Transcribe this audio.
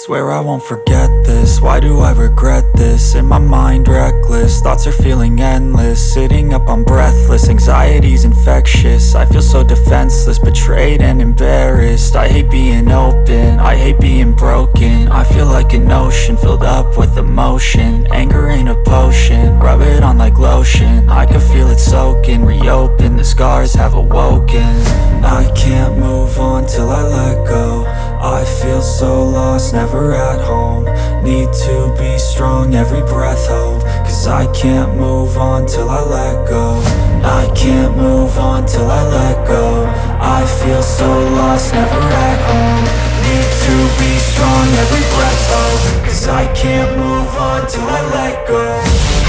Swear I won't forget this, why do I regret this? In my mind reckless, thoughts are feeling endless. Sitting up I'm breathless, anxiety's infectious. I feel so defenseless, betrayed and embarrassed. I hate being open, I hate being broken. I feel like an ocean filled up with emotion. Anger ain't a potion, rub it on like lotion. I can feel it soaking, reopen, the scars have awoken. I can't move on till I let go. I feel so lost, never at home. Need to be strong, every breath hope. Cause I can't move on till I let go. I can't move on till I let go. I feel so lost, never at home. Need to be strong, every breath hope. Cause I can't move on till I let go.